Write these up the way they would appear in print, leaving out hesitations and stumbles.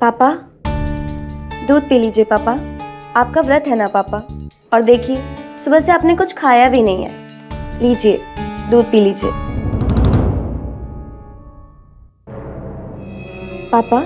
पापा, दूध पी लीजिए पापा। आपका व्रत है ना पापा। और देखिए, सुबह से आपने कुछ खाया भी नहीं है। लीजिए, दूध पी लीजिए। पापा,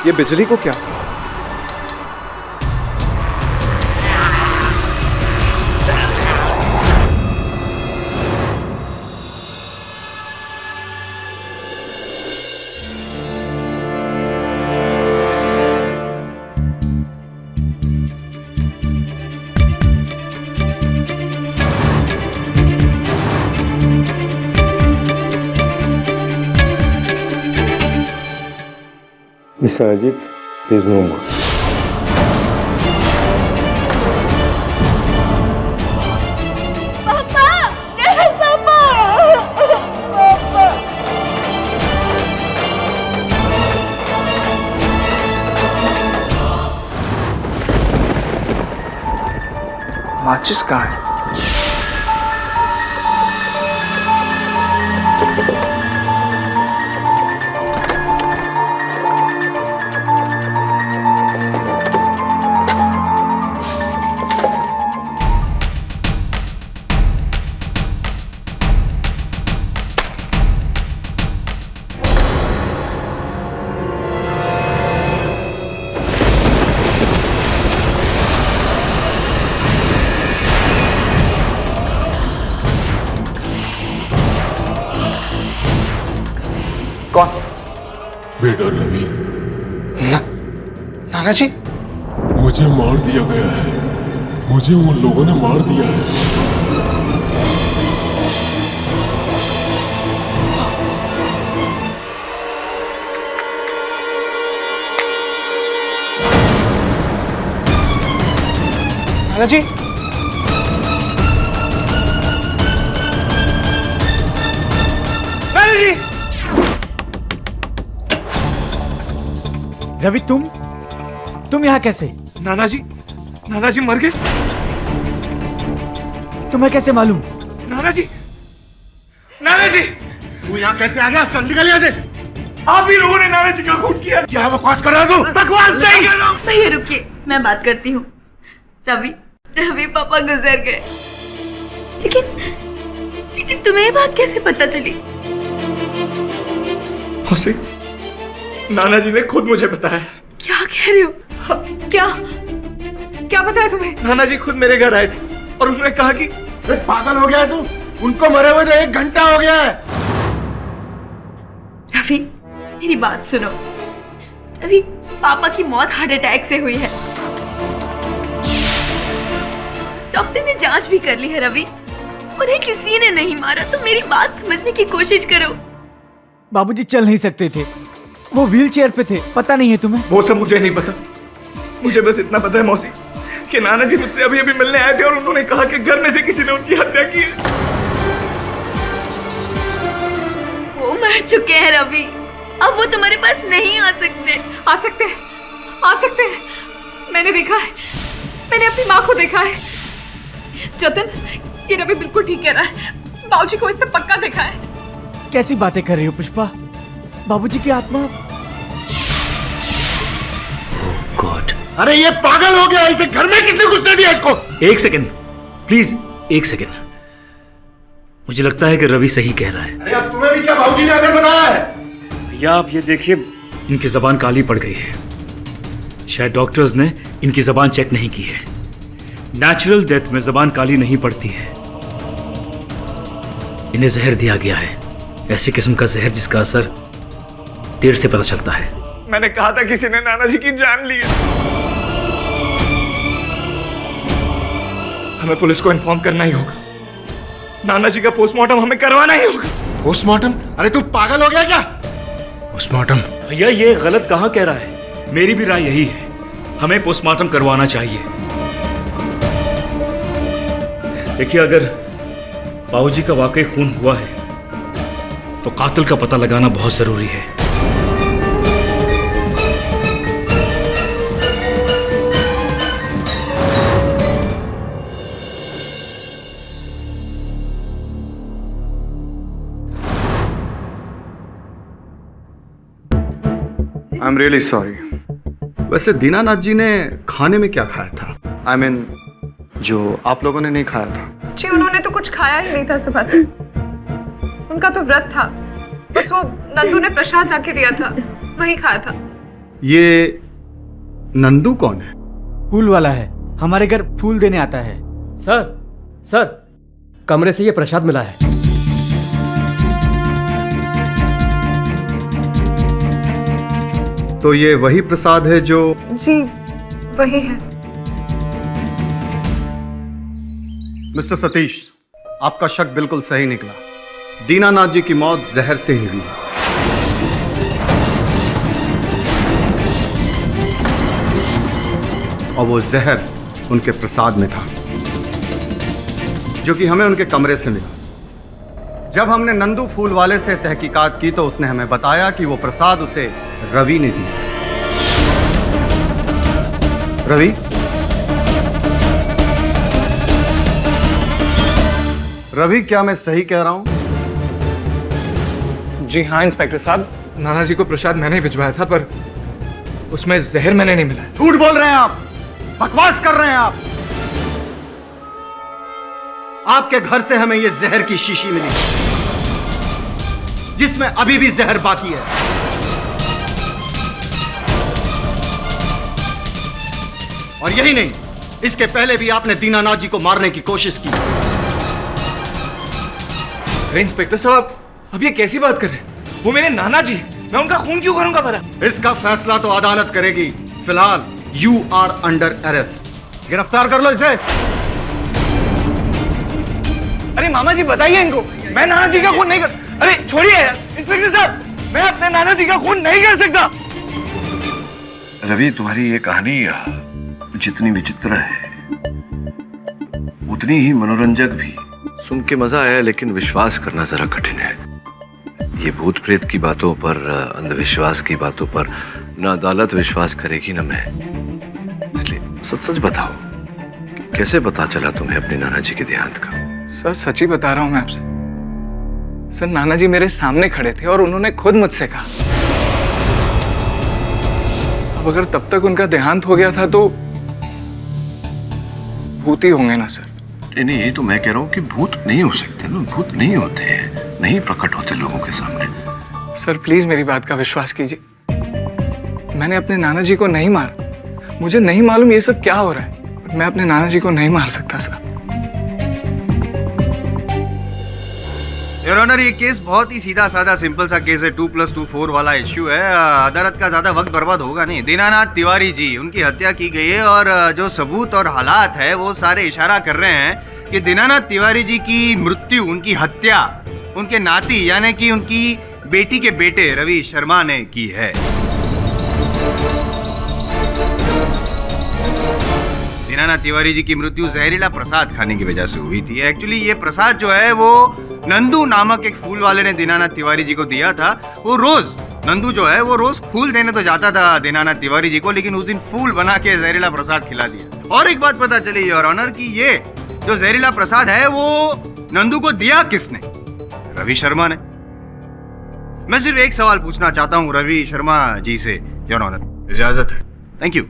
ये बिजली को क्या? Mr. Ajit, please no more. पापा, नहीं पापा, पापा। माचिस कहाँ है? कौन? बेटा रवि, नाना जी, मुझे मार दिया गया है। मुझे उन लोगों ने मार दिया है। नाना जी, नाना जी। रवि, तुम यहाँ कैसे? नाना जी मर गए। तुम्हें कैसे मालूम? नाना जी, तू यहाँ कैसे आ गया? चल निकल यहाँ से। आप ही लोगों ने नाना जी का खून किया। क्या बकवास कर रहा है तू? बकवास नहीं कर रहा हूँ। भैया रुकिए, मैं बात करती हूँ। रवि पापा गुजर गए, लेकिन तुम्हें ये बात कैसे पता चली? मौसी, नाना जी ने खुद मुझे बताया। क्या कह रहे हो? क्या बताया तुम्हें? नाना जी खुद मेरे घर आए थे और उन्होंने कहा कि पागल हो गया है तू? उनको मरे हुए तो 1 घंटा हो गया है। रवि, मेरी बात सुनो। रवि, पापा की मौत हार्ट अटैक से हुई है। डॉक्टर ने जांच भी कर ली है रवि, उन्हें किसी ने नहीं मारा। तो मेरी बात समझने की कोशिश करो। बाबूजी चल नहीं सकते थे, वो व्हीलचेयर पे थे। पता नहीं है तुम्हें? वो सब मुझे नहीं पता। मुझे बस इतना पता है मौसी कि नाना जी मुझसे अभी अभी मिलने आए थे और उन्होंने कहा कि घर में से किसी ने उनकी हत्या की है। वो मर चुके हैं रवि, अब वो तुम्हारे पास नहीं आ सकते। आ सकते हैं। मैंने देखा है, मैंने अपनी माँ को देखा है। जतन, ये रवि बिल्कुल ठीक कह रहा है। बाबूजी को इसने पक्का देखा है। कैसी बातें कर रही हो पुष्पा? बाबूजी की आत्मा। गॉड, अरे ये पागल हो गया। इसे घर में किसने घुसने दिया इसको? एक सेकंड प्लीज, एक सेकंड। मुझे लगता है कि रवि सही कह रहा है। अरे अब तुम्हें भी क्या बाबूजी ने आकर बताया है? भैया आप ये देखिए, इनकी जबान काली पड़ गई है। शायद डॉक्टर्स ने इनकी जबान चेक नहीं की है। नेचुरल डेथ में जबान काली नहीं पड़ती है। इन्हें जहर दिया गया है, ऐसी किस्म का जहर जिसका असर देर से पता चलता है। मैंने कहा था किसी ने नाना जी की जान ली है। हमें पुलिस को इन्फॉर्म करना ही होगा। नाना जी का पोस्टमार्टम हमें करवाना ही होगा। पोस्टमार्टम? अरे तू पागल हो गया क्या? पोस्टमार्टम? भैया ये गलत कहाँ कह रहा है? मेरी भी राय यही है, हमें पोस्टमार्टम करवाना चाहिए। देखिए, अगर बाबूजी का वाकई खून हुआ है तो कातिल का पता लगाना बहुत जरूरी है। I am really sorry. वैसे दीनानाथ जी ने खाने में क्या खाया था? I mean, जो आप लोगों ने नहीं खाया था। जी उन्होंने तो कुछ खाया ही नहीं था सुबह से। उनका तो व्रत था, बस वो नंदू ने प्रसाद लाके दिया था, वही खाया था। ये नंदू कौन है? फूल वाला है, हमारे घर फूल देने आता है। सर कमरे से ये प्रसाद मिला है। तो ये वही प्रसाद है जो... जी वही है। मिस्टर सतीश, आपका शक बिल्कुल सही निकला। दीनानाथ जी की मौत जहर से ही हुई। और वो जहर उनके प्रसाद में था, जो कि हमें उनके कमरे से मिला। जब हमने नंदू फूल वाले से तहकीकात की तो उसने हमें बताया कि वो प्रसाद उसे रवि ने दिया। रवि? रवि, क्या मैं सही कह रहा हूं? जी हाँ इंस्पेक्टर साहब, नाना जी को प्रसाद मैंने ही भिजवाया था, पर उसमें जहर मैंने नहीं मिलाया। झूठ बोल रहे हैं आप, बकवास कर रहे हैं आप। आपके घर से हमें ये जहर की शीशी मिली, जिसमें अभी भी जहर बाकी है। और यही नहीं, इसके पहले भी आपने दीनानाथ जी को मारने की कोशिश की। अरे इंस्पेक्टर साहब, अब ये कैसी बात कर रहे हैं? वो मेरे नाना जी, मैं उनका खून क्यों करूंगा भला? इसका फैसला तो अदालत करेगी। फिलहाल यू आर अंडर अरेस्ट। गिरफ्तार कर लो इसे। अरे मामा जी बताइए इनको, मैं नाना जी का खून नहीं कर... अरे छोड़िए इंस्पेक्टर साहब, मैं अपने नाना जी का खून नहीं कर सकता। रवि, तुम्हारी ये कहानी जितनी विचित्र है उतनी ही मनोरंजक भी। सुन के मजा आया, लेकिन विश्वास करना जरा कठिन है। ये भूत प्रेत की बातों पर, अंधविश्वास की बातों पर ना अदालत विश्वास करेगी ना मैं। इसलिए सच सच बताओ, कैसे पता चला तुम्हें अपने नाना जी के देहांत का? सर सच ही बता रहा हूं मैं आपसे। सर नाना जी मेरे सामने खड़े थे और उन्होंने खुद मुझसे कहा। अब अगर तब तक उनका देहांत हो गया था तो भूत ही होंगे ना सर? नहीं, ये तो मैं कह रहा हूँ कि भूत नहीं हो सकते ना, भूत नहीं होते हैं, नहीं प्रकट होते लोगों के सामने। सर प्लीज मेरी बात का विश्वास कीजिए, मैंने अपने नाना जी को नहीं मारा। मुझे नहीं मालूम ये सब क्या हो रहा है, पर मैं अपने नाना जी को नहीं मार सकता सर। योर ऑनर, ये केस बहुत ही सीधा साधा सिंपल सा केस है। 2+2 4 वाला इश्यू है। अदालत का ज्यादा वक्त बर्बाद होगा नहीं। दीनानाथ तिवारी जी, उनकी हत्या की गई है और जो सबूत और हालात है वो सारे इशारा कर रहे हैं कि दीनानाथ तिवारी जी की मृत्यु, उनकी हत्या उनके नाती यानी कि उनकी बेटी के बेटे रवि शर्मा ने की है। दीनानाथ तिवारी जी की मृत्यु जहरीला प्रसाद खाने की वजह से हुई थी। एक्चुअली ये प्रसाद जो है वो नंदू नामक एक फूल वाले ने दीनानाथ तिवारी जी को दिया था। वो रोज, नंदू जो है वो रोज फूल देने तो जाता था दीनानाथ तिवारी जी को, लेकिन उस दिन फूल बना के जहरीला प्रसाद खिला दिया। और एक बात पता चली योर ऑनर कि ये जो जहरीला प्रसाद है वो नंदू को दिया किसने? रवि शर्मा ने। मैं सिर्फ एक सवाल पूछना चाहता हूँ रवि शर्मा जी से योर ऑनर, इजाजत है? Thank you.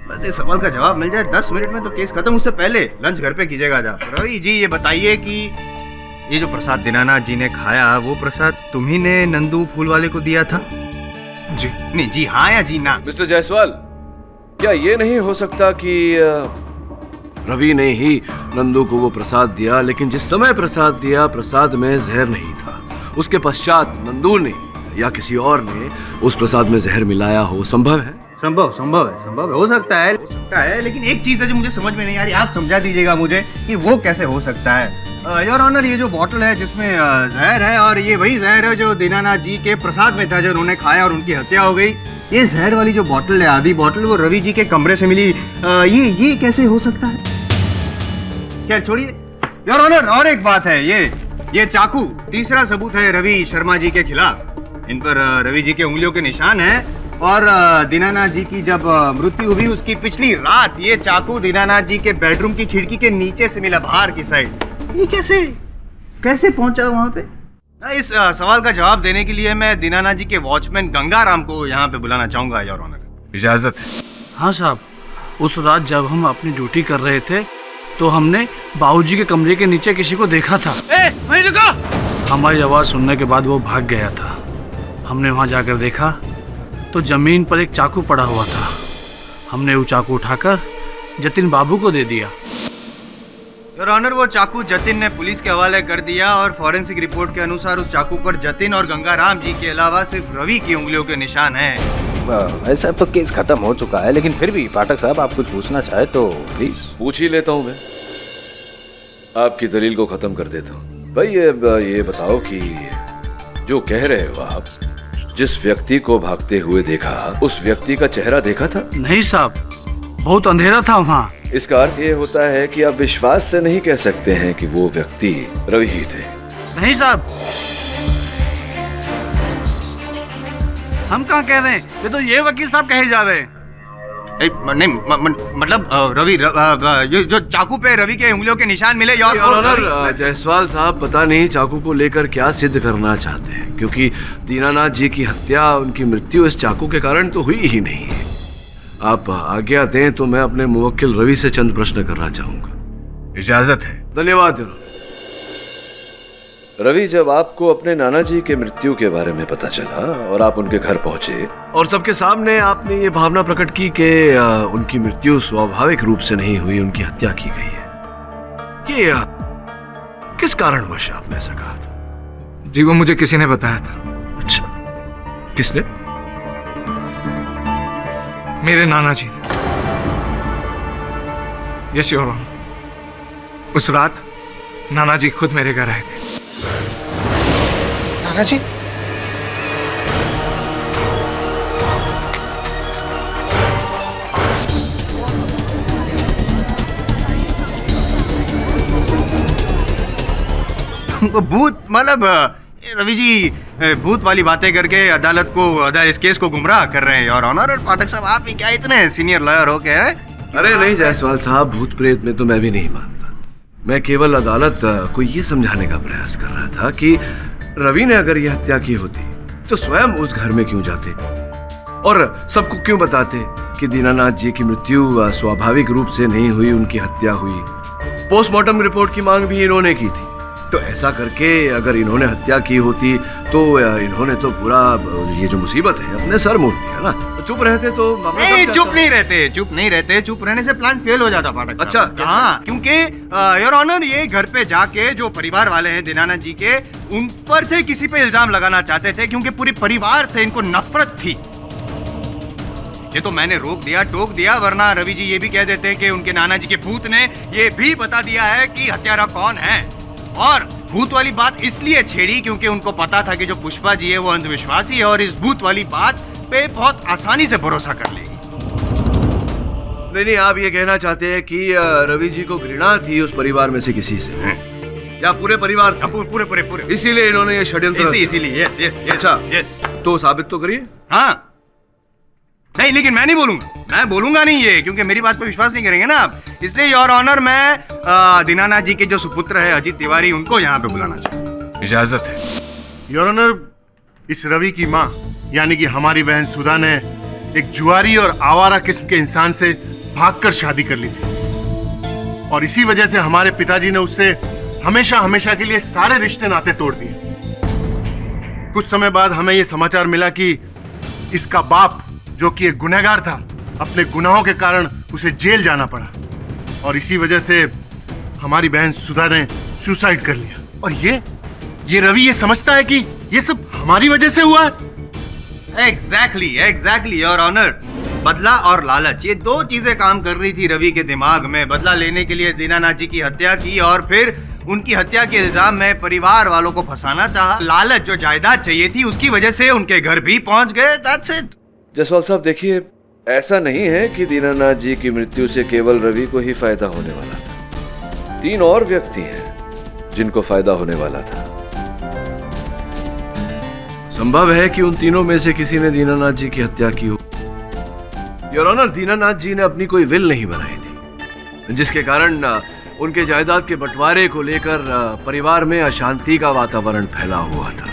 बस इस सवाल का जवाब मिल जाए 10 मिनट में तो केस खत्म। उससे पहले लंच घर पे कीजिएगा आप। रवि जी ये बताइए कि ये जो प्रसाद दीनानाथ जी ने खाया, वो प्रसाद तुम्ही ने नंदू फूल वाले को दिया था? जी। नहीं, जी हाँ या जी ना? मिस्टर जायसवाल, क्या ये नहीं हो सकता कि रवि ने ही नंदू को वो प्रसाद दिया, लेकिन जिस समय प्रसाद दिया प्रसाद में जहर नहीं था, उसके पश्चात नंदू ने या किसी और ने उस प्रसाद में जहर मिलाया हो? संभव है? संभव है, हो सकता है, लेकिन एक चीज है जो मुझे समझ में नहीं आ रही, आप समझा दीजिएगा मुझे कि वो कैसे हो सकता है। योर ऑनर, ये जो बॉटल है जिसमें जहर है, और ये वही जहर है जो दीनानाथ जी के प्रसाद में था, जो उन्होंने खाया और उनकी हत्या हो गई। ये जहर वाली जो बॉटल है, आधी बॉटल, वो रवि जी के कमरे से मिली। ये कैसे हो सकता है? क्या, छोड़िए योर ऑनर, और एक बात है, ये चाकू तीसरा सबूत है रवि शर्मा जी के खिलाफ। इन पर रवि जी के उंगलियों के निशान हैं, और दीनानाथ जी की जब मृत्यु हुई उसकी पिछली रात ये चाकू दीनानाथ जी के बेडरूम की खिड़की के नीचे से मिला, बाहर की साइड। ये कैसे पहुंचा वहां पे? इस सवाल का जवाब देने के लिए मैं दीनानाथ जी के वॉचमैन गंगाराम को यहाँ पे बुलाना चाहूंगा, योर ऑनर। इजाजत है? हाँ साहब, उस रात जब हम अपनी ड्यूटी कर रहे थे तो हमने बाबूजी के कमरे के नीचे किसी को देखा था। वहीं रुको! हमारी आवाज सुनने के बाद वो भाग गया था। हमने वहां जाकर देखा तो जमीन पर एक चाकू पड़ा हुआ था। हमने वो चाकू उठाकर जतिन बाबू को दे दिया। योर ऑनर, वो चाकू जतिन ने पुलिस के हवाले कर दिया, और फॉरेंसिक रिपोर्ट के अनुसार उस चाकू पर जतिन और गंगाराम जी के अलावा सिर्फ रवि की उंगलियों के निशान हैं। ऐसा तो केस खत्म हो चुका है, लेकिन फिर भी पाठक साहब, आप कुछ पूछना चाहे तो प्लीज। पूछ ही लेता हूं मैं, आपकी दलील को खत्म कर देता हूं। भाई ये बताओ कि जो कह रहे हो आप, जिस व्यक्ति को भागते हुए देखा, उस व्यक्ति का चेहरा देखा था? नहीं साहब, बहुत अंधेरा था वहाँ। इसका अर्थ ये होता है कि आप विश्वास से नहीं कह सकते हैं कि वो व्यक्ति रवि ही थे। नहीं साहब, हम कहाँ कह रहे हैं, ये तो ये वकील साहब कहे जा रहे हैं। नहीं, मतलब रवि, जो चाकू पे रवि के उंगलियों के निशान मिले। योर ऑनर, जायसवाल साहब पता नहीं चाकू को लेकर क्या सिद्ध करना चाहते हैं, क्योंकि दीनानाथ जी की हत्या, उनकी मृत्यु इस चाकू के कारण तो हुई ही नहीं है। आप आज्ञा दें तो मैं अपने मुवक्किल रवि से चंद प्रश्न करना चाहूंगा। इजाजत है? धन्यवाद। रवि, जब आपको अपने नाना जी के मृत्यु के बारे में पता चला और आप उनके घर पहुंचे और सबके सामने आपने ये भावना प्रकट की कि उनकी मृत्यु स्वाभाविक रूप से नहीं हुई, उनकी हत्या की गई है, ये किस कारणवश आपने ऐसा कहा था? जी, वो मुझे किसी ने बताया था। अच्छा, किसने? मेरे नाना जी। यस योर ऑनर, उस रात नाना जी खुद मेरे घर आए थे। नाना जी? भूत, मतलब रवि जी भूत वाली बातें करके अदालत को, इस केस को गुमराह कर रहे हैं योर ऑनर। और पाठक साहब, आप भी क्या इतने सीनियर लॉयर हो गए हैं? अरे नहीं जायसवाल साहब, भूत प्रेत में तो मैं भी नहीं मानता। मैं केवल अदालत को ये समझाने का प्रयास कर रहा था कि रवि ने अगर यह हत्या की होती तो स्वयं उस घर में क्यों जाते और सबको क्यों बताते कि दीनानाथ जी की मृत्यु स्वाभाविक रूप से नहीं हुई, उनकी हत्या हुई। पोस्टमार्टम रिपोर्ट की मांग भी इन्होंने की थी। तो ऐसा करके अगर इन्होंने हत्या की होती तो इन्होंने तो पूरा ये जो मुसीबत है अपने सर मोड़ दिया ना। तो चुप रहते तो नहीं, चुप नहीं रहते। चुप रहने से प्लान फेल हो जाता पाठक। अच्छा, हाँ, क्योंकि योर ऑनर, ये घर पे जाके जो परिवार वाले हैं दीनानाथ जी के, उन पर से किसी पे इल्जाम लगाना चाहते थे, क्योंकि पूरे परिवार से इनको नफरत थी। ये तो मैंने रोक दिया, टोक दिया, वरना रवि जी ये भी कह देते कि उनके नाना जी के भूत ने ये भी बता दिया है कि हत्यारा कौन है। और भूत वाली बात इसलिए छेड़ी क्योंकि उनको पता था कि जो पुष्पा जी है वो अंधविश्वासी है और इस भूत वाली बात पे बहुत आसानी से भरोसा कर लेगी। नहीं, आप ये कहना चाहते हैं कि रवि जी को घृणा थी उस परिवार में से किसी से, या पूरे परिवार से? पूरे। इसीलिए इन्होंने ये षड्यंत्र। इसीलिए अच्छा, तो साबित तो करिए। हाँ, नहीं, लेकिन मैं नहीं बोलूंगा, मैं बोलूंगा नहीं ये, क्योंकि मेरी बात पे विश्वास नहीं करेंगे ना आप। इसलिए योर ऑनर, मैं दीनानाथ जी के जो सुपुत्र है अजीत तिवारी, उनको यहाँ पे बुलाना चाहूँ। इजाजत है? योर ऑनर, इस रवि की माँ यानी कि हमारी बहन सुधा ने एक जुआरी और आवारा किस्म के इंसान से भागकर शादी कर ली थी, और इसी वजह से हमारे पिताजी ने उससे हमेशा हमेशा के लिए सारे रिश्ते नाते तोड़ दिए। कुछ समय बाद हमें यह समाचार मिला कि इसका बाप जो कि एक गुनहगार था, अपने गुनाहों के कारण उसे जेल जाना पड़ा और इसी वजह से हमारी बहन सुधा ने सुसाइड कर लिया। और ये रवि ये समझता है कि ये सब हमारी वजह से हुआ है। Exactly your honour. बदला और लालच, ये दो चीजें काम कर रही थी रवि के दिमाग में। बदला लेने के लिए दीनानाथ जी की हत्या की और फिर उनकी हत्या के इल्जाम में परिवार वालों को फंसाना चाहा। लालच, जो जायदाद चाहिए थी उसकी वजह से उनके घर भी पहुंच गए। That's it. जसवाल साहब देखिए, ऐसा नहीं है कि दीनानाथ जी की मृत्यु से केवल रवि को ही फायदा होने वाला था। 3 और व्यक्ति हैं जिनको फायदा होने वाला था। संभव है कि उन तीनों में से किसी ने दीनानाथ जी की हत्या की हो। योर ऑनर, दीनानाथ जी ने अपनी कोई विल नहीं बनाई थी, जिसके कारण उनके जायदाद के बंटवारे को लेकर परिवार में अशांति का वातावरण फैला हुआ था।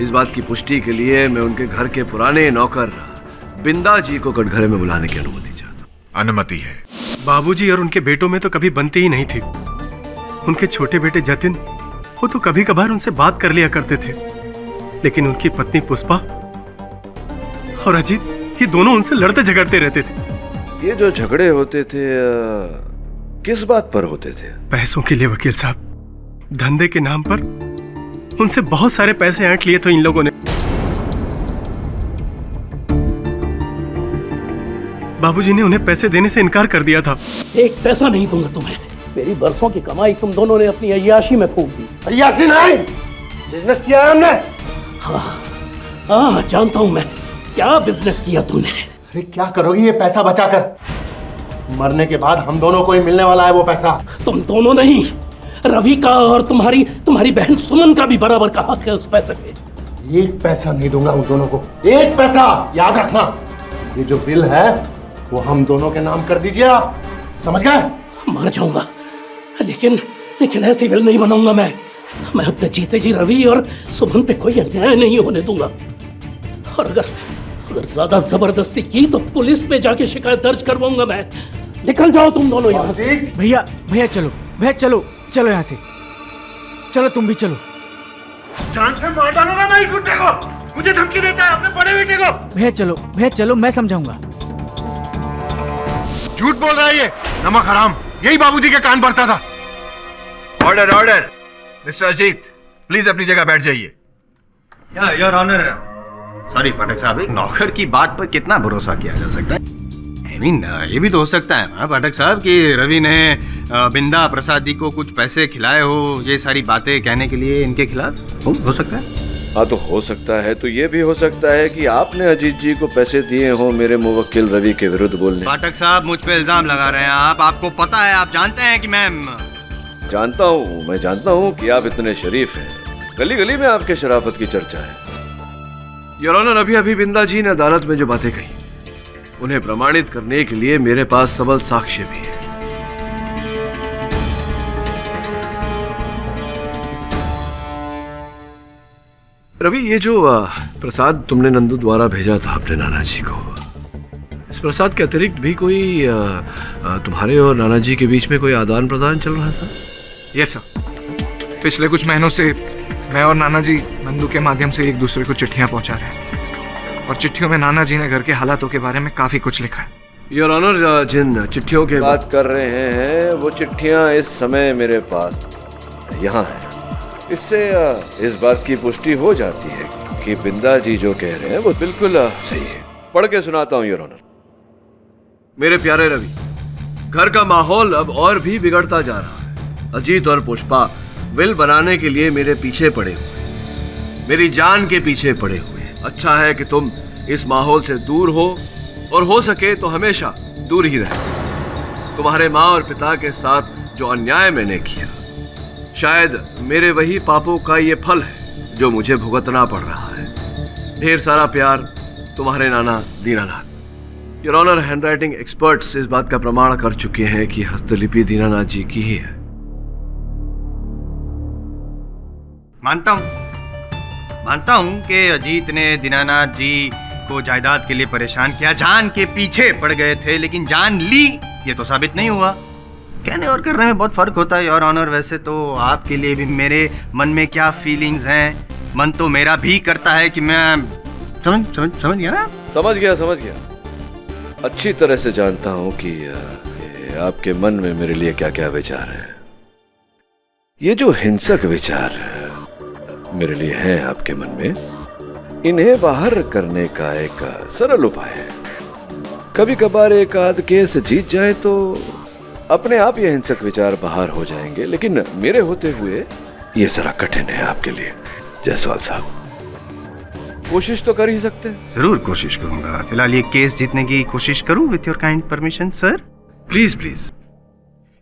इस बात की पुष्टि के लिए मैं उनके घर के पुराने नौकर बिंदा जी को कटघरे में बुलाने की अनुमति चाहता हूँ। अनुमति है। बाबूजी और उनके बेटों में तो कभी बनती ही नहीं थी। उनके छोटे बेटे जतिन, वो तो कभी कभार उनसे बात कर लिया करते थे, लेकिन उनकी पत्नी पुष्पा और अजीत, ये दोनों उनसे लड़ते झगड़ते रहते थे। ये जो झगड़े होते थे किस बात पर होते थे? पैसों के लिए वकील साहब। धंधे के नाम पर उनसे बहुत सारे पैसे ऐंठ लिए थे इन लोगों ने। बाबूजी ने उन्हें पैसे देने से इनकार कर दिया था। एक पैसा नहीं दूंगा तुम्हें। मेरी बरसों की कमाई तुम दोनों ने अपनी अय्याशी में फूंक दी। अय्याशी नहीं, बिजनेस किया है हमने। हाँ, जानता हूं मैं क्या बिजनेस किया तुमने। अरे क्या करोगी ये पैसा बचाकर? मरने के बाद हम दोनों को ही मिलने वाला है वो पैसा। तुम दोनों नहीं, रवि का और तुम्हारी बहन सुमन का भी बराबर का हक है उस पैसे पे। एक पैसा नहीं दूंगा उन दोनों को, एक पैसा। याद रखना, ये जो बिल है वो हम दोनों के नाम कर दीजिए आप, समझ गए? मर जाऊंगा लेकिन ऐसी बिल नहीं बनाऊंगा मैं अपने जीते जी रवि और सुमन पे कोई अन्याय नहीं होने दूंगा। और अगर ज्यादा जबरदस्ती की तो पुलिस में जाके शिकायत दर्ज करवाऊंगा मैं। निकल जाओ तुम दोनों यहाँ से। भैया चलो यहाँ से। चलो तुम भी चलो। जान से मार डालूंगा मैं इस गुंडे को। मुझे धमकी देता है अपने बड़े बेटे को। भैया चलो, मैं समझाऊंगा। झूठ बोल रहा है ये नमक हराम। यही बाबूजी के कान भरता था। ऑर्डर मिस्टर अजीत, प्लीज अपनी जगह बैठ जाइए। योर ऑनर, सॉरी पाठक साहब, एक नौकर की बात पर कितना भरोसा किया जा सकता है? ये भी तो हो सकता है ना पाठक साहब कि रवि ने बिंदा प्रसाद जी को कुछ पैसे खिलाए हो ये सारी बातें कहने के लिए इनके खिलाफ। हो सकता है। हाँ, तो हो सकता है। तो ये भी हो सकता है कि आपने अजीत जी को पैसे दिए हो मेरे मुवक्किल रवि के विरुद्ध बोलने। पाठक साहब, मुझ पे इल्जाम लगा रहे हैं आप। आपको पता है, आप जानते हैं कि मैं जानता हूँ कि आप इतने शरीफ हैं। गली गली में आपके शराफत की चर्चा है। योर ऑनर, अभी बिंदा जी ने अदालत में जो बातें कही उन्हें प्रमाणित करने के लिए मेरे पास सबल साक्ष्य भी है। रवि, ये जो प्रसाद तुमने नंदू द्वारा भेजा था अपने नाना जी को, इस प्रसाद के अतिरिक्त भी कोई तुम्हारे और नाना जी के बीच में कोई आदान प्रदान चल रहा था? Yes sir. पिछले कुछ महीनों से मैं और नाना जी नंदू के माध्यम से एक दूसरे को चिट्ठियां पहुंचा रहे हैं और चिट्ठियों में नाना जी ने घर के हालातों के बारे में काफी कुछ लिखा है। योर ऑनर, जिन चिट्ठियों की बात कर रहे हैं वो चिट्ठियां इस समय मेरे पास यहाँ हैं। इससे इस बात की पुष्टि हो जाती है कि बिंदा जी जो कह रहे हैं वो बिल्कुल सही है। पढ़ के सुनाता हूँ योर ऑनर। मेरे प्यारे रवि, घर का माहौल अब और भी बिगड़ता जा रहा है। अजीत और पुष्पा विल बनाने के लिए मेरे पीछे पड़े हुए, मेरी जान के पीछे पड़े हुए। अच्छा है कि तुम इस माहौल से दूर हो और हो सके तो हमेशा दूर ही रहे। तुम्हारे माँ और पिता के साथ जो अन्याय मैंने किया, शायद मेरे वही पापों का ये फल है जो मुझे भुगतना पड़ रहा है। ढेर सारा प्यार, तुम्हारे नाना Dinanath. Your honour, handwriting experts इस बात का प्रमाण कर चुके हैं कि हस्तलिपि दीनानाथ जी की ही है। मानता हूं कि अजीत ने दीनानाथ जी को जायदाद के लिए परेशान किया, जान के पीछे पड़ गए थे, लेकिन जान ली ये तो साबित नहीं हुआ। कहने और करने में बहुत फर्क होता है योर ऑनर। वैसे तो आपके लिए भी मेरे मन में क्या फीलिंग्स हैं, मन तो मेरा भी करता है कि मैं समझ गया ना? समझ गया। अच्छी तरह से जानता हूं कि आपके मन में मेरे लिए क्या क्या विचार हैं। ये जो हिंसक विचार मेरे लिए हैं आपके मन में, इन्हें बाहर करने का एक सरल उपाय है। कभी कभार एक आध केस जीत जाए तो अपने आप ये हिंसक विचार बाहर हो जाएंगे, लेकिन मेरे होते हुए ये जरा कठिन है आपके लिए जायसवाल साहब। कोशिश तो कर ही सकते हैं। जरूर कोशिश करूंगा। फिलहाल ये केस जीतने की कोशिश करूं with your kind permission sir. Please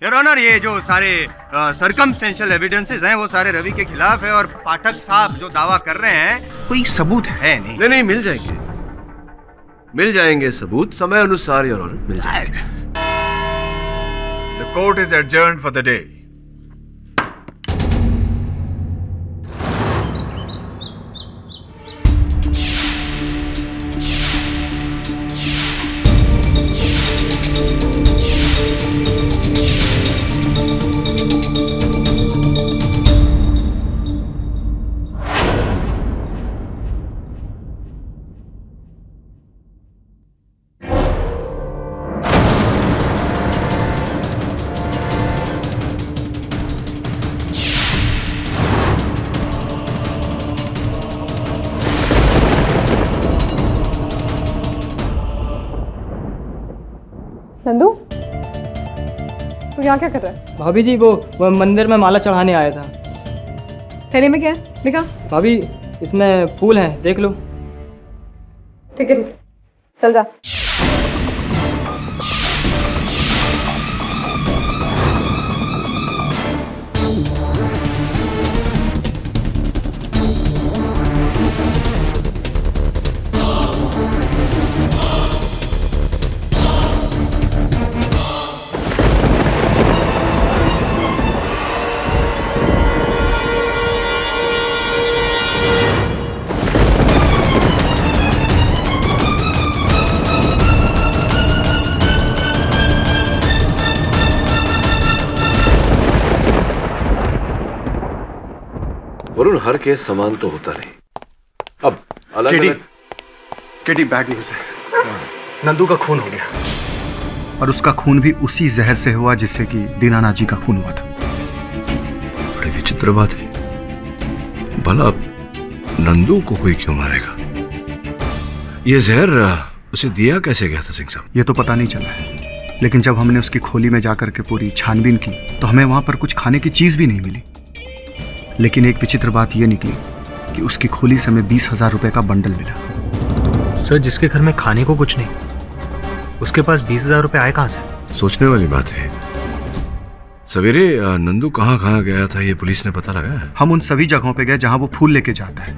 your honour, ये जो सारे सर्कमस्टेंशियल एविडेंसेस हैं वो सारे रवि के खिलाफ है और पाठक साहब जो दावा कर रहे हैं कोई सबूत है नहीं। मिल जाएंगे सबूत समय अनुसार योर ऑनर, मिल जाएंगे। The court is adjourned for the day. Nandu, तू यहाँ क्या कर रहा है? भाभी जी वो मंदिर में माला चढ़ाने आया था। थैले में क्या है? दिखा। भाभी इसमें फूल हैं, देख लो। ठीक है, चल जा। वरुण, हर केस समान तो होता नहीं। अब अलग केडी बैड न्यूज है। नंदू का खून हो गया और उसका खून भी उसी जहर से हुआ जिससे कि दीनानाथ जी का खून हुआ था। बड़ी विचित्र बात है। भला नंदू को कोई क्यों मारेगा? ये जहर उसे दिया कैसे गया था सिंह साहब? ये तो पता नहीं चला है, लेकिन जब हमने उसकी खोली में जाकर के पूरी छानबीन की तो हमें वहां पर कुछ खाने की चीज भी नहीं मिली। लेकिन एक विचित्र बात यह निकली कि उसकी खोली से हमें 20,000 रुपए का बंडल मिला। सर, जिसके घर में खाने को कुछ नहीं, उसके पास 20,000 रुपए आए कहां से? सोचने वाली बात है। सवेरे नंदू कहाँ गया था ये पुलिस ने पता लगाया? हम उन सभी जगहों पे गए जहां वो फूल लेके जाता है,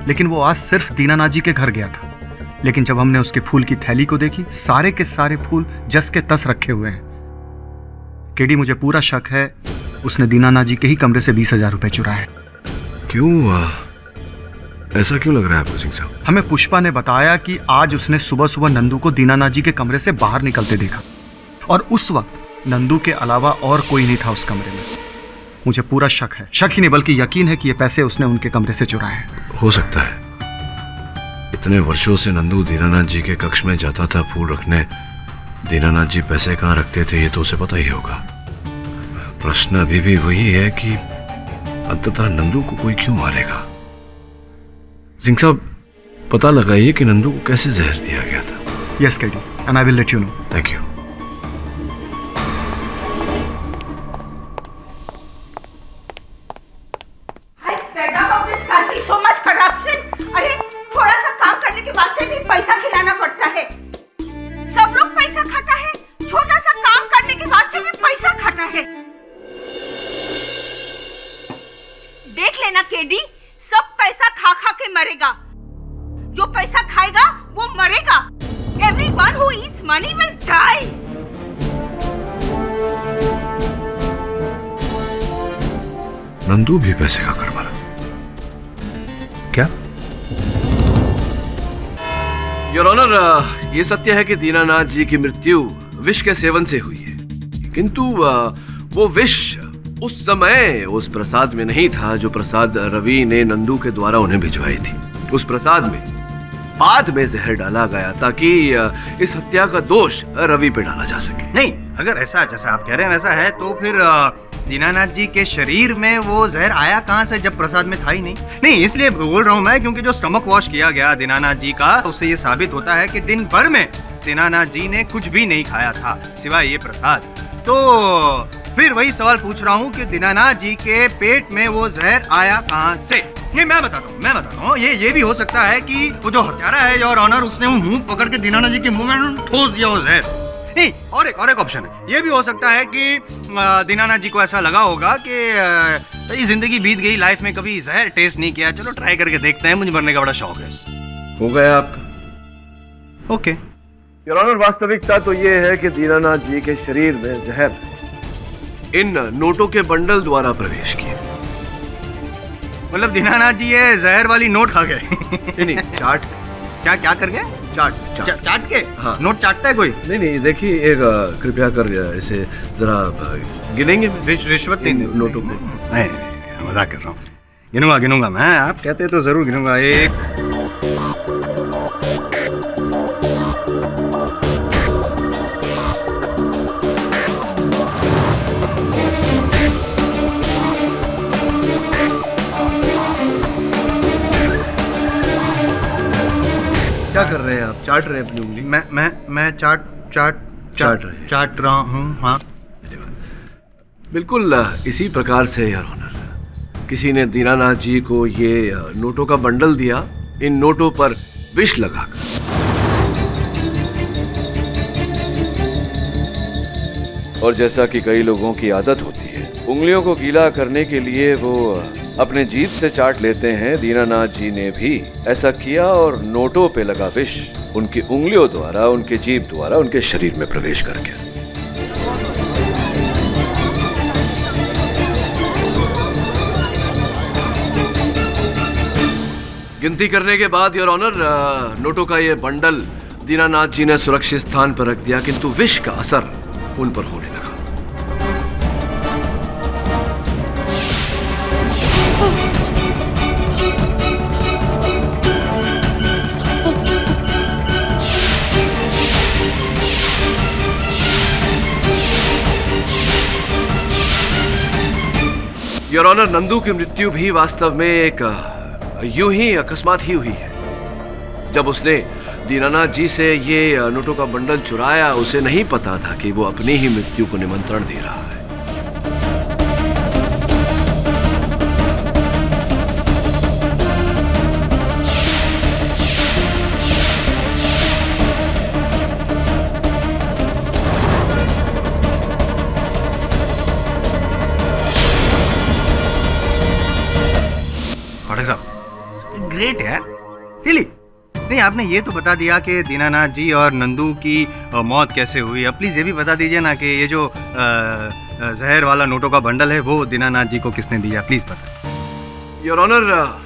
लेकिन वो आज सिर्फ दीनानाथ जी के घर गया था। लेकिन जब हमने उसके फूल की थैली को देखी, सारे के सारे फूल जस के तस रखे हुए हैं। केडी, मुझे पूरा शक है उसने दीनानाथ जी के ही कमरे से 20,000 रुपए चुराए। क्यों? ऐसा क्यों लग रहा है आपको सिंह साहब? हमें पुष्पा ने बताया कि आज उसने सुबह सुबह नंदू को दीनानाथ जी के कमरे से बाहर निकलते देखा और उस वक्त नंदू के अलावा और कोई नहीं था उस कमरे में। मुझे पूरा शक है, शक ही नहीं बल्कि यकीन है कि ये पैसे उसने उनके कमरे से चुराए हैं। हो सकता है। इतने वर्षों से नंदू दीनानाथ जी के कक्ष में जाता था फूल रखने। दीनानाथ जी पैसे कहाँ रखते थे ये तो उसे पता ही होगा। प्रश्न अभी भी वही है कि अंततः नंदू को कोई क्यों मारेगा? सिंह साहब, पता लगाइए कि नंदू को कैसे जहर दिया गया था। Yes KD, and I will let you know. Thank you. So much corruption. अरे थोड़ा सा काम करने के वास्ते भी पैसा खिलाना पड़ता है। सब लोग पैसा खाता है, छोटा सा काम करने के वास्ते भी पैसा खाता है। देख लेना केडी, सब पैसा खा खा के मरेगा। जो पैसा खाएगा वो मरेगा। Everyone who eats money will die. Nandu भी पैसे खाकर मरा क्या? योर ऑनर, ये सत्य है कि दीनानाथ जी की मृत्यु विष के सेवन से हुई है। किंतु वो विष उस समय उस प्रसाद में नहीं था जो प्रसाद रवि ने नंदू के द्वारा उन्हें भिजवाई थी। उस प्रसाद में बाद में जहर डाला गया ताकि इस हत्या का दोष रवि पे डाला जा सके। नहीं, अगर ऐसा जैसा आप कह रहे हैं वैसा है तो फिर दीनानाथ जी के शरीर में वो जहर आया कहाँ से जब प्रसाद में था ही नहीं? नहीं, इसलिए बोल रहा हूँ मैं क्योंकि जो स्टमक वॉश किया गया दीनानाथ जी का, उससे ये साबित होता है कि दिन भर में दीनानाथ जी ने कुछ भी नहीं खाया था सिवाय ये प्रसाद। तो फिर वही सवाल पूछ रहा हूँ कि दीनानाथ जी के पेट में वो जहर आया कहाँ से? नहीं, मैं बताता हूँ। ये भी हो सकता है कि वो जो हत्यारा है योर ऑनर, उसने वो मुंह पकड़ के दीनानाथ जी के मुंह में ठोस दिया वो जहर। नहीं, और एक ऑप्शन है, ये भी हो सकता है कि दीनानाथ जी को ऐसा लगा होगा कि जिंदगी बीत गई, लाइफ में कभी जहर टेस्ट नहीं किया, चलो ट्राई करके देखते हैं, मुझे मरने का बड़ा शौक है। हो गया आपका? ओके। योर ऑनर, वास्तविकता तो ये है कि दीनानाथ जी के शरीर में जहर इन नोटों के बंडल द्वारा प्रवेश किया। मतलब दीनानाथ जी ये जहर वाली नोट खा गए? नहीं, चाट। क्या कर गए? चाट के? हाँ। नोट चाटता है कोई? नहीं, देखिए, एक कृपया कर इसे जरा गिनेंगे। रिश्वत नहीं नोटों को? नहीं, मजाक कर रहा हूँ। गिनूंगा मैं, आप कहते तो जरूर गिनूंगा। एक, क्या कर रहे हैं आप? चाट रहे हैं अपनी उंगली? मैं चाट रहा हूँ। हाँ, बिल्कुल इसी प्रकार से योर ऑनर, किसी ने दीनानाथ जी को ये नोटों का बंडल दिया, इन नोटों पर विष लगाकर। और जैसा कि कई लोगों की आदत होती है, उंगलियों को गीला करने के लिए वो अपने जीभ से चाट लेते हैं, दीनानाथ जी ने भी ऐसा किया और नोटों पे लगा विष उनकी उंगलियों द्वारा, उनके जीभ द्वारा उनके शरीर में प्रवेश कर गया। गिनती करने के बाद योर ऑनर, नोटों का ये बंडल दीनानाथ जी ने सुरक्षित स्थान पर रख दिया, किंतु विष का असर उन पर होने लगा। योर ऑनर, नंदू की मृत्यु भी वास्तव में एक यूं ही अकस्मात ही हुई है। जब उसने दीनानाथ जी से ये नोटों का बंडल चुराया, उसे नहीं पता था कि वो अपनी ही मृत्यु को निमंत्रण दे रहा है। ग्रेट यार, रियली। नहीं, आपने ये तो बता दिया कि दीनानाथ जी और नंदू की मौत कैसे हुई। अब प्लीज ये भी बता दीजिए ना कि ये जो जहर वाला नोटों का बंडल है वो दीनानाथ जी को किसने दिया, प्लीज बता। योर ऑनर,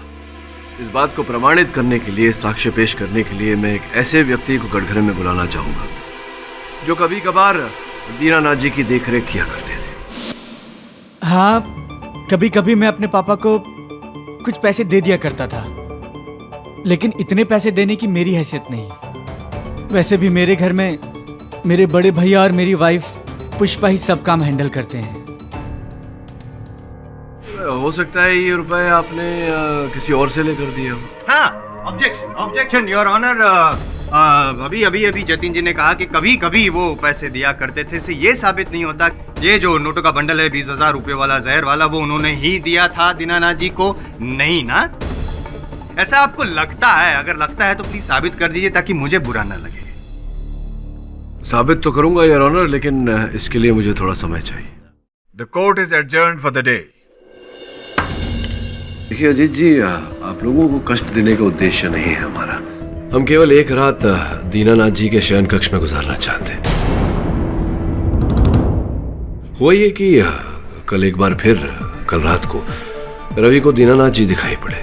इस बात को प्रमाणित करने के लिए, साक्ष्य पेश करने के लिए मैं एक ऐसे व्यक्ति को कटघरे में बुलाना चाहूंगा जो कभी कभार दीनानाथ जी की देखरेख किया करते थे। हाँ, कभी कभी मैं अपने पापा को कुछ पैसे दे दिया करता था, लेकिन इतने पैसे देने की मेरी हैसियत नहीं। वैसे भी मेरे घर में मेरे बड़े भैया और मेरी वाइफ पुष्पा ही सब काम हैंडल करते हैं। हो सकता है ये रुपए आपने किसी और से लेकर दिए हो। हाँ, ऑब्जेक्शन योर ऑनर। अभी जतिन जी ने कहा कि कभी कभी वो पैसे दिया करते थे, से ये साबित नहीं होता ये जो नोटों का बंडल है 20,000 रुपए वाला जहर वाला, वो उन्होंने ही दिया था दीनानाथ जी को, नहीं ना? ऐसा आपको लगता है? अगर लगता है तो प्लीज साबित कर दीजिए ताकि मुझे बुरा ना लगे। साबित तो करूंगा योर ऑनर, लेकिन इसके लिए मुझे थोड़ा समय चाहिए। The court is adjourned for the day. देखिए अजीत जी, आप लोगों को कष्ट देने का उद्देश्य नहीं है हमारा। हम केवल एक रात दीनानाथ जी के शयन कक्ष में गुजारना चाहते हैं। हुआ ये कि कल एक बार फिर कल रात को रवि को दीनानाथ जी दिखाई पड़े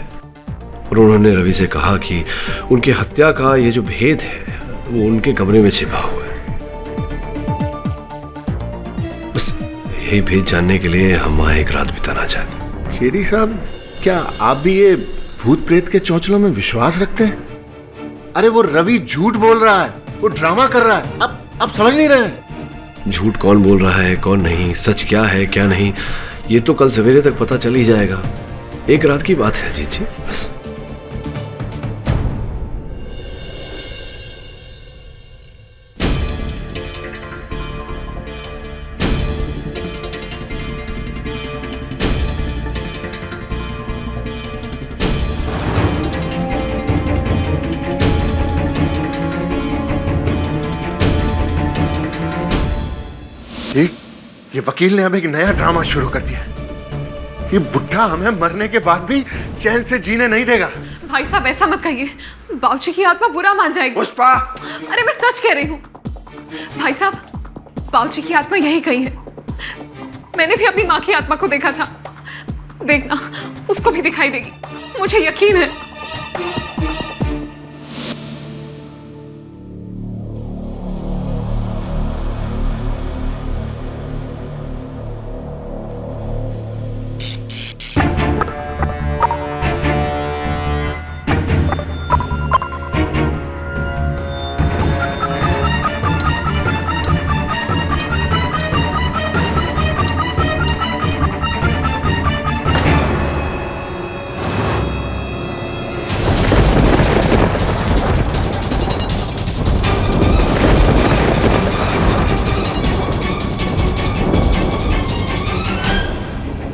और उन्होंने रवि से कहा कि उनकी हत्या का ये जो भेद है वो उनके कमरे में छिपा हुआ है। यही भेद जानने के लिए हम वहाँ एक रात बिताना चाहते। खेड़ी साहब, क्या आप भी ये भूत प्रेत के चौचलों में विश्वास रखते हैं? अरे वो रवि झूठ बोल रहा है, वो ड्रामा कर रहा है। अब समझ नहीं रहे हैं? झूठ कौन बोल रहा है कौन नहीं, सच क्या है क्या नहीं, ये तो कल सवेरे तक पता चल ही जाएगा। एक रात की बात है अजीत जी, बस। ये वकील ने अब एक नया ड्रामा शुरू कर दिया। ये बुढ़ा हमें मरने के बाद भी चैन से जीने नहीं देगा। भाई साहब ऐसा मत कहिए, बाबूजी की आत्मा बुरा मान जाएगी। पुष्पा, अरे मैं सच कह रही हूँ भाई साहब, बाबूजी की आत्मा यही कही है। मैंने भी अपनी माँ की आत्मा को देखा था, देखना उसको भी दिखाई देगी, मुझे यकीन है।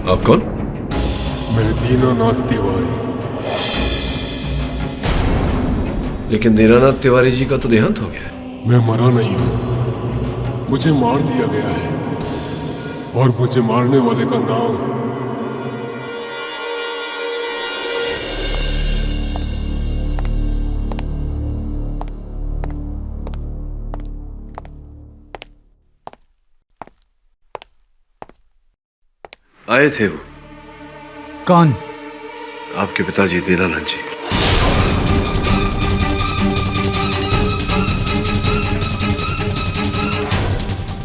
आप कौन? मैं दीनानाथ तिवारी। लेकिन दीनानाथ तिवारी जी का तो देहांत हो गया है। मैं मरा नहीं हूं, मुझे मार दिया गया है, और मुझे मारने वाले का नाम आए थे वो। कौन? आपके पिताजी दीनानाथ जी।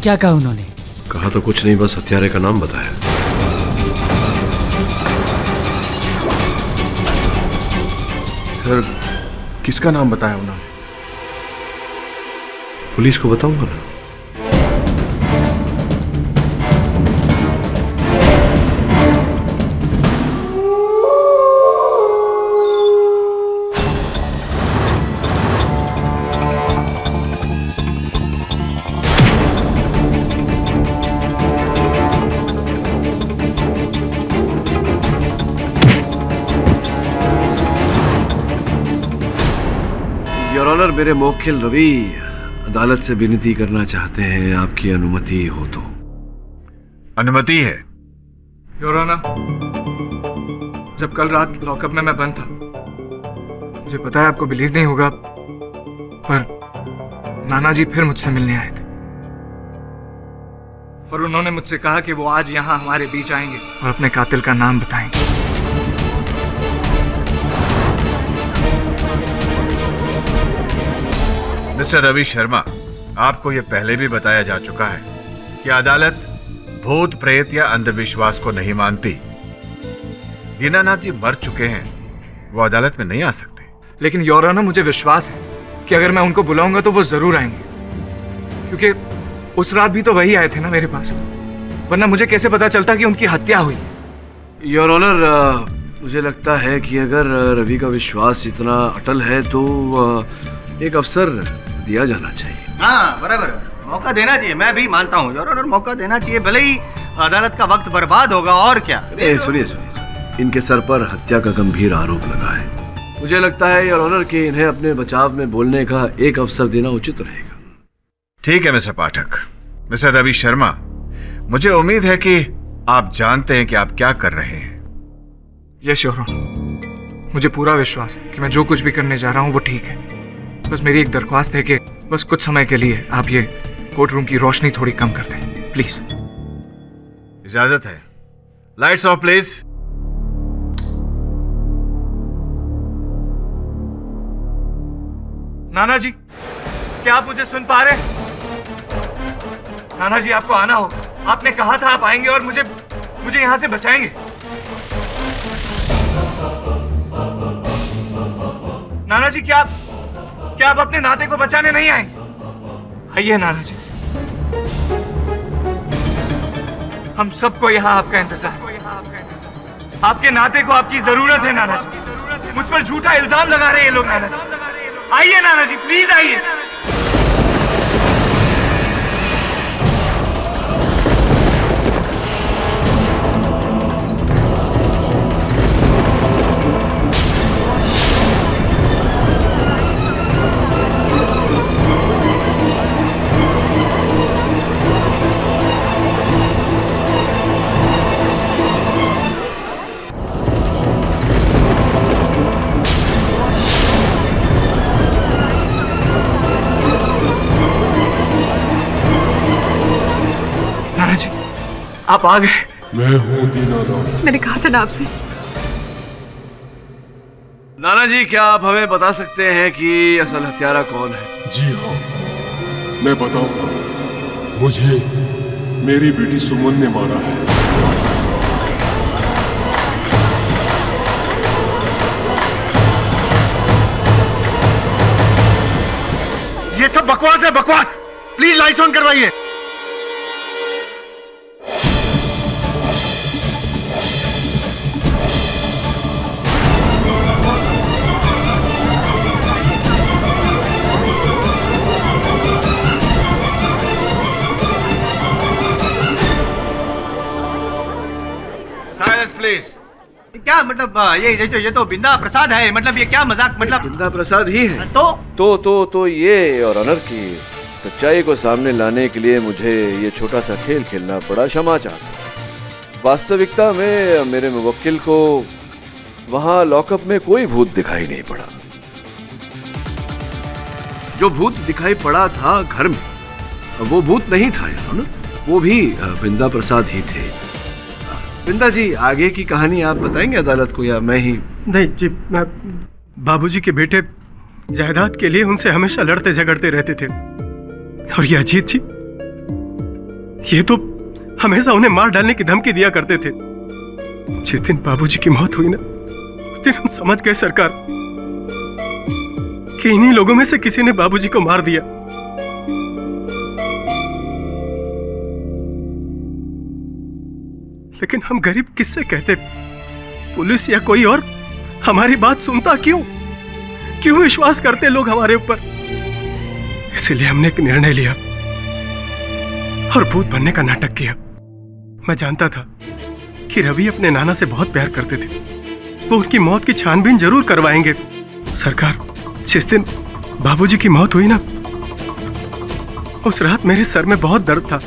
क्या कहा उन्होंने? कहा तो कुछ नहीं, बस हत्यारे का नाम बताया। सर, किसका नाम बताया उन्होंने? पुलिस को बताऊंगा ना। योर ऑनर, मेरे मौखिल रवि अदालत से विनती करना चाहते हैं, आपकी अनुमति हो तो। अनुमति है। योर ऑनर, जब कल रात लॉकअप में मैं बंद था, मुझे पता है आपको बिलीव नहीं होगा, पर नाना जी फिर मुझसे मिलने आए थे और उन्होंने मुझसे कहा कि वो आज यहाँ हमारे बीच आएंगे और अपने कातिल का नाम बताएंगे। मिस्टर रवि शर्मा, आपको यह पहले भी बताया जा चुका है कि अदालत भूत प्रेत या अंधविश्वास को नहीं मानती। दीनानाथ जी मर चुके हैं, वो अदालत में नहीं आ सकते। लेकिन योर ऑनर, मुझे विश्वास है कि अगर मैं उनको बुलाऊंगा तो वो जरूर आएंगे, क्योंकि उस रात भी तो वही आए थे ना मेरे पास, वरना मुझे कैसे पता चलता कि उनकी हत्या हुई। योर ऑनर, मुझे लगता है कि अगर रवि का विश्वास इतना अटल है तो एक अवसर दिया जाना चाहिए। हाँ, बराबर, मौका देना चाहिए। मैं भी मानता हूँ योर ऑनर, मौका देना चाहिए, भले ही अदालत का वक्त बर्बाद होगा, और क्या। सुनिए, इनके सर पर हत्या का गंभीर आरोप लगा है। मुझे लगता है योर ऑनर कि इन्हें अपने बचाव में बोलने का एक अवसर देना उचित रहेगा। ठीक है मिस्टर पाठक। मिस्टर रवि शर्मा, मुझे उम्मीद है कि आप जानते हैं कि आप क्या कर रहे हैं। यस योर ऑनर, मुझे पूरा विश्वास है कि मैं जो कुछ भी करने जा रहा हूँ वो ठीक है। बस मेरी एक दरख्वास्त है कि बस कुछ समय के लिए आप ये कोर्ट रूम की रोशनी थोड़ी कम कर दें, प्लीज। इजाजत है। Lights off please. नाना जी, क्या आप मुझे सुन पा रहे हैं? नाना जी आपको आना होगा, आपने कहा था आप आएंगे और मुझे यहाँ से बचाएंगे। नाना जी क्या आप अपने नाते को बचाने नहीं आएंगे? आइए नाना जी, हम सबको यहाँ आपका इंतजार है। आपके नाते को आपकी जरूरत है नाना जी। मुझ पर झूठा इल्जाम लगा रहे हैं ये लोग नाना जी। आइए नाना जी, प्लीज आइए। आप आ गए। मैं हूँ दीनानाथ। मैंने कहा था ना आपसे। नाना जी, क्या आप हमें बता सकते हैं कि असल हत्यारा कौन है? जी हाँ, मैं बताऊंगा। मुझे मेरी बेटी सुमन ने मारा है। ये सब बकवास है, बकवास। प्लीज लाइट्स ऑन करवाइए। क्या मतलब ये तो बिंदा प्रसाद है, मतलब ये क्या मजाक, मतलब बिंदा प्रसाद ही है। तो ये और ऑनर की सच्चाई को सामने लाने के लिए मुझे ये छोटा सा खेल खेलना पड़ा। क्षमा चाहता। वास्तविकता में मेरे मुवक्किल को वहां लॉकअप में कोई भूत दिखाई नहीं पड़ा। जो भूत दिखाई पड़ा था घर में, वो भूत नहीं था ऑनर, वो भी बिंदा प्रसाद ही थे। बिंदा जी, आगे की कहानी आप बताएंगे अदालत को या मैं ही? नहीं जी, मैं बाबूजी के बेटे जायदाद के लिए उनसे हमेशा लड़ते झगड़ते रहते थे। और ये अजीत जी, ये तो हमेशा उन्हें मार डालने की धमकी दिया करते थे। जिस दिन बाबूजी की मौत हुई ना, उस दिन हम समझ गए सरकार कि इन्हीं लोगों में से किसी ने बाबूजी को मार दिया। लेकिन हम गरीब किससे कहते? पुलिस या कोई और हमारी बात सुनता क्यों विश्वास करते लोग हमारे ऊपर? इसलिए हमने एक निर्णय लिया और भूत बनने का नाटक किया। मैं जानता था कि रवि अपने नाना से बहुत प्यार करते थे। वो उनकी मौत की छानबीन जरूर करवाएंगे। सरकार, जिस दिन बाबूजी की मौत हुई ना, उस रात मेरे सर में बहुत दर्द था।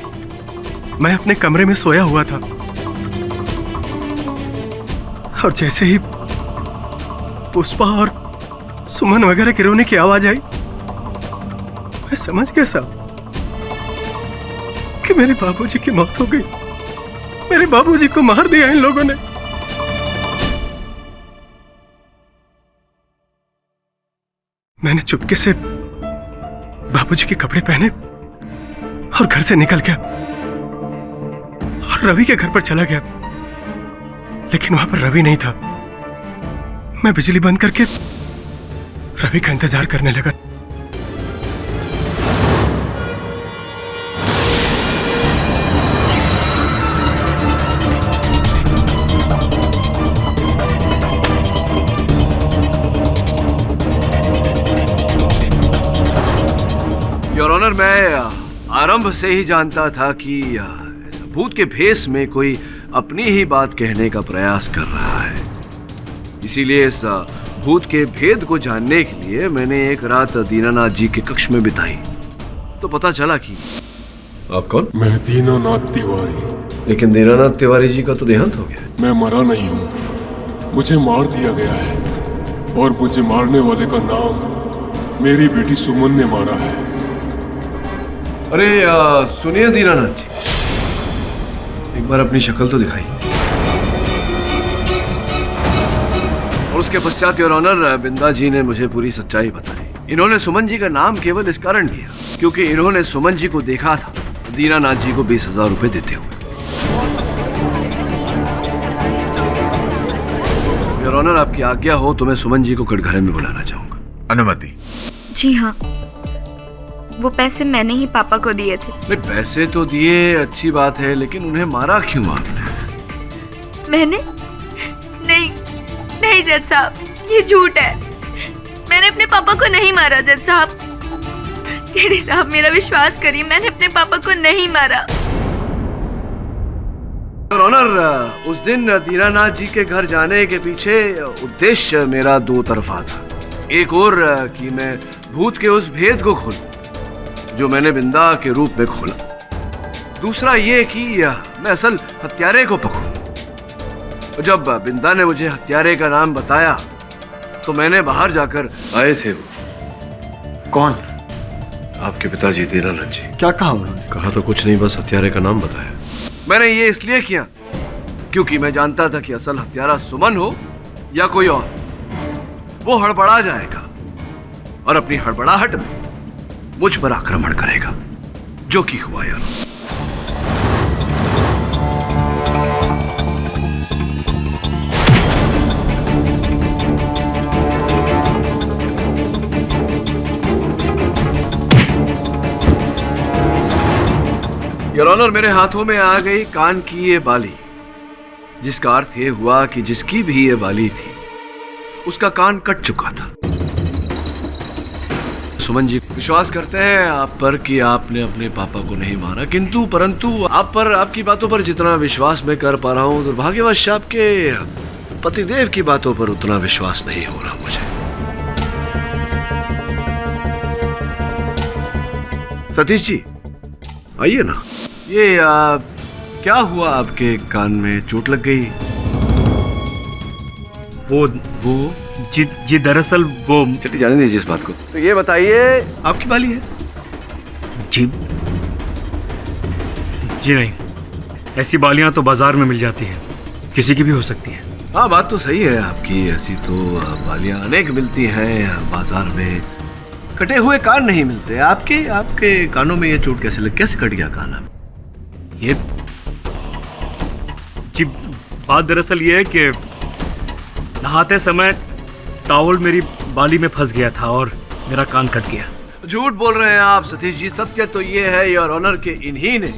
मैं अपने कमरे में सोया हुआ था और जैसे ही पुष्पा और सुमन वगैरह के रोने की आवाज आई, मैं समझ गया साहब कि मेरे बाबूजी की मौत हो गई। मेरे बाबूजी को मार दिया इन लोगों ने। मैंने चुपके से बाबूजी के कपड़े पहने और घर से निकल गया और रवि के घर पर चला गया। लेकिन वहां पर रवि नहीं था। मैं बिजली बंद करके रवि का इंतजार करने लगा। योर ऑनर, मैं आरंभ से ही जानता था कि भूत के भेष में कोई अपनी ही बात कहने का प्रयास कर रहा है। इसीलिए इस भूत के भेद को जानने के लिए मैंने एक रात दीनानाथ जी के कक्ष में बिताई। तो पता चला कि आप कौन? मैं दीनानाथ तिवारी। लेकिन दीनानाथ तिवारी जी का तो देहांत हो गया। मैं मरा नहीं हूँ, मुझे मार दिया गया है और मुझे मारने वाले का नाम मेरी बेटी सुमन ने मारा है। अरे सुनिए दीनानाथ जी, एक बार अपनी शक्ल तो दिखाइए। और उसके पश्चात योर ऑनर, बिंदा जी ने मुझे पूरी सच्चाई बताई। इन्होंने सुमन जी का नाम केवल इस कारण लिया क्योंकि इन्होंने सुमन जी को देखा था दीनानाथ जी को 20,000 रुपए देते हुए। योर ऑनर, आपकी आज्ञा हो तो मैं सुमन जी को कटघरे में बुलाना चाहूंगा। अनुमति। जी हाँ, वो पैसे मैंने ही पापा को दिए थे। नहीं, पैसे तो दिए, अच्छी बात है, लेकिन उन्हें मारा क्यों आपने? मैंने? नहीं नहीं जज साहब, ये झूठ है। मैंने अपने पापा को नहीं मारा जज साहब। केडी साहब, मेरा विश्वास करिए, मैंने अपने पापा को नहीं मारा। योर ऑनर, उस दिन दीनानाथ जी के घर जाने के पीछे उद्देश्य मेरा दो तरफा था। एक और कि मैं भूत के उस भेद को खोलूं जो मैंने बिंदा के रूप में खोला। दूसरा ये कि मैं असल हत्यारे को पकड़ूं। जब बिंदा ने मुझे हत्यारे का नाम बताया तो मैंने बाहर जाकर आए थे। वो कौन? आपके पिताजी दीनानाथ जी। क्या कहा उन्होंने? कहा तो कुछ नहीं, बस हत्यारे का नाम बताया। मैंने ये इसलिए किया क्योंकि मैं जानता था कि असल हत्यारा सुमन हो या कोई और, वो हड़बड़ा जाएगा और अपनी हड़बड़ाहट में मुझ पर आक्रमण करेगा, जो कि हुआ यार। योर ऑनर, मेरे हाथों में आ गई कान की ये बाली, जिसका अर्थ ये हुआ कि जिसकी भी ये बाली थी उसका कान कट चुका था। सुमन जी विश्वास करते हैं आप पर कि आपने अपने पापा को नहीं मारा, किंतु परंतु आप पर, आपकी बातों पर जितना विश्वास मैं कर पा रहा हूं, दुर्भाग्यवश आपके पतिदेव की बातों पर उतना विश्वास नहीं हो रहा मुझे। सतीश जी, आइए ना। ये क्या हुआ? आपके कान में चोट लग गई? वो जी दरअसल वो। चलिए जाने दीजिए इस बात को। तो ये बताइए, आपकी बाली है? जी नहीं, ऐसी बालियां तो बाजार में मिल जाती हैं, किसी की भी हो सकती है। हाँ, बात तो सही है आपकी। ऐसी तो बालियां अनेक मिलती हैं बाजार में, कटे हुए कान नहीं मिलते। आपके कानों में ये चोट कैसे कट गया कान? आप ये जी, बात दरअसल ये है कि नहाते समय टॉवल मेरी बाली में फंस गया था और मेरा कान कट गया। झूठ बोल रहे हैं आप सतीश जी। सत्य तो ये है योर ऑनर के इन्हीं ने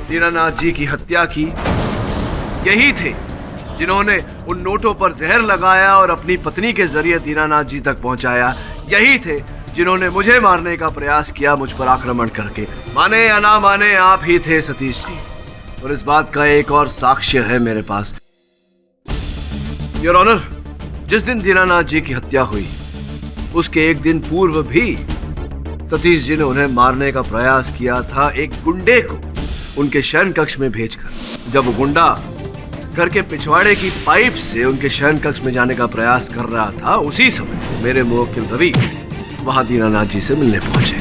दीनानाथ जी की हत्या की। यही थे जिन्होंने उन नोटों पर जहर लगाया और अपनी पत्नी के जरिए दीनानाथ जी तक पहुंचाया। यही थे जिन्होंने मुझे मारने का प्रयास किया, मुझ पर आक्रमण करके। माने या ना माने, आप ही थे सतीश जी। और इस बात का एक और साक्ष्य है मेरे पास। योर ऑनर, जिस दिन दीनानाथ जी की हत्या हुई उसके एक दिन पूर्व भी सतीश जी ने उन्हें मारने का प्रयास किया था, एक गुंडे को उनके शयन कक्ष में भेजकर। जब वो गुंडा घर के पिछवाड़े की पाइप से उनके शयन कक्ष में जाने का प्रयास कर रहा था, उसी समय मेरे मुवक्किल रवि वहां दीनानाथ जी से मिलने पहुंचे।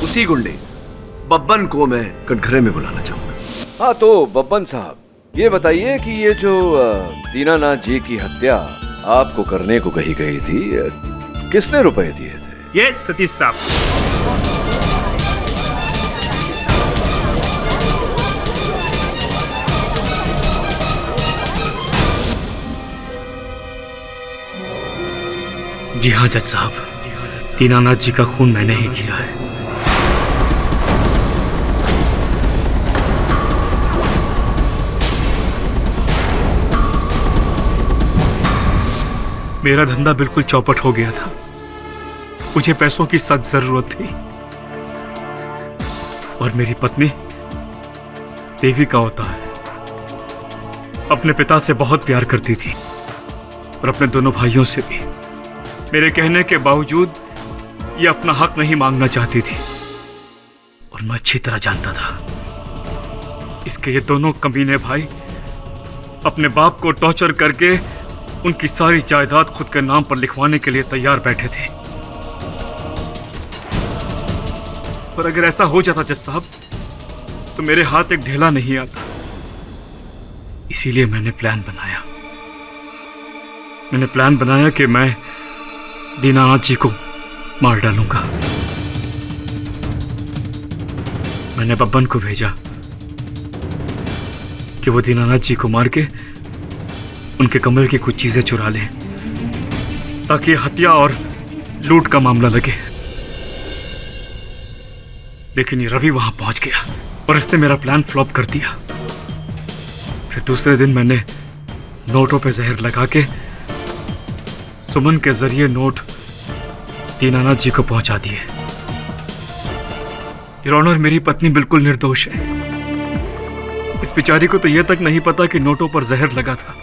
उसी गुंडे बब्बन को मैं कटघरे में बुलाना चाहूंगा। हाँ, तो बब्बन साहब, ये बताइए कि ये जो दीनानाथ जी की हत्या आपको करने को कही गई थी, किसने रुपए दिए थे? ये सतीश साहब। जी हाँ जज साहब, दीनानाथ जी का खून मैंने ही किया है। मेरा धंधा बिल्कुल चौपट हो गया था, मुझे पैसों की सख्त जरूरत थी और मेरी पत्नी देवी का होता है, अपने पिता से बहुत प्यार करती थी और अपने दोनों भाइयों से भी। मेरे कहने के बावजूद ये अपना हक नहीं मांगना चाहती थी और मैं अच्छी तरह जानता था इसके ये दोनों कमीने भाई अपने बाप को टॉर्चर करके उनकी सारी जायदाद खुद के नाम पर लिखवाने के लिए तैयार बैठे थे। पर अगर ऐसा हो जाता जज साहब तो मेरे हाथ एक ढेला नहीं आता। इसीलिए मैंने प्लान बनाया कि मैं दीनानाथ जी को मार डालूंगा। मैंने बब्बन को भेजा कि वो दीनानाथ जी को मार के उनके कमरे की कुछ चीजें चुरा ले, ताकि हत्या और लूट का मामला लगे। लेकिन ये रवि वहां पहुंच गया और इसने मेरा प्लान फ्लॉप कर दिया। फिर दूसरे दिन मैंने नोटों पे जहर लगा के सुमन के जरिए नोट दीनानाथ जी को पहुंचा दिए। योर ऑनर, मेरी पत्नी बिल्कुल निर्दोष है। इस बेचारी को तो यह तक नहीं पता कि नोटों पर जहर लगा था।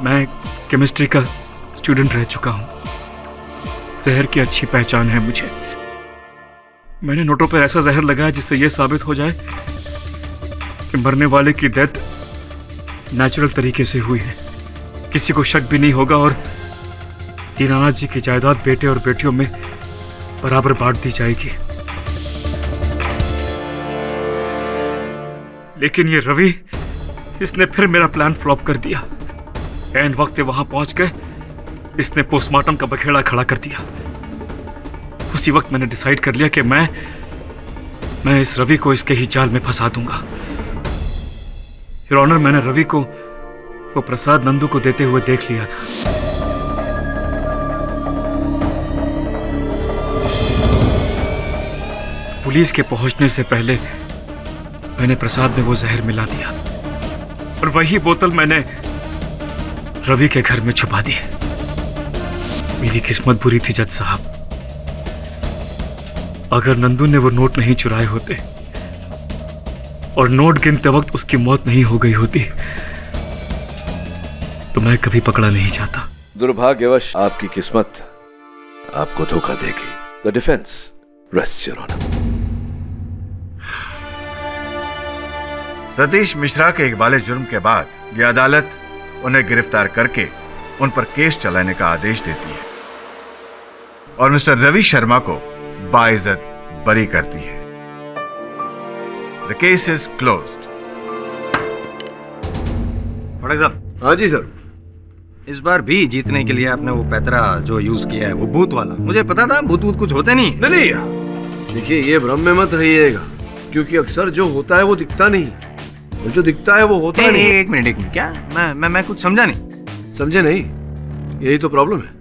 मैं केमिस्ट्री का स्टूडेंट रह चुका हूं, जहर की अच्छी पहचान है मुझे। मैंने नोटों पर ऐसा जहर लगाया जिससे यह साबित हो जाए कि मरने वाले की डेथ नेचुरल तरीके से हुई है, किसी को शक भी नहीं होगा और दीनानाथ जी की जायदाद बेटे और बेटियों में बराबर बांट दी जाएगी। लेकिन ये रवि, इसने फिर मेरा प्लान फ्लॉप कर दिया। एंड वक्त पे वहां पहुंच गए इसने पोस्टमार्टम का बखेड़ा खड़ा कर दिया। उसी वक्त मैंने डिसाइड कर लिया कि मैं इस रवि को इसके ही जाल में फंसा दूंगा। योर ऑनर, मैंने रवि को वो प्रसाद नंदू को देते हुए देख लिया था। पुलिस के पहुंचने से पहले मैंने प्रसाद में वो जहर मिला दिया और वही बोतल मैंने रवि के घर में छुपा दी। मेरी किस्मत बुरी थी जज साहब। अगर नंदू ने वो नोट नहीं चुराए होते और नोट गिनते वक्त उसकी मौत नहीं हो गई होती तो मैं कभी पकड़ा नहीं जाता। दुर्भाग्यवश आपकी किस्मत आपको धोखा देगी। The defence rests your honour. Satish Mishra के इकबाले जुर्म के बाद यह अदालत उन्हें गिरफ्तार करके उन पर केस चलाने का आदेश देती है और मिस्टर रवि शर्मा को बाइज्जत बरी करती है। The case is closed. बड़ा साहब। हाँ जी सर। इस बार भी जीतने के लिए आपने वो पैतरा जो यूज किया है वो भूत वाला, मुझे पता था भूत भूत कुछ होते नहीं। नहीं, देखिए ये भ्रम में मत रहिएगा, क्योंकि अक्सर जो होता है वो दिखता नहीं, और जो दिखता है वो होता नहीं। एक मिनट क्या? मैं कुछ समझा नहीं। समझे नहीं? यही तो प्रॉब्लम है।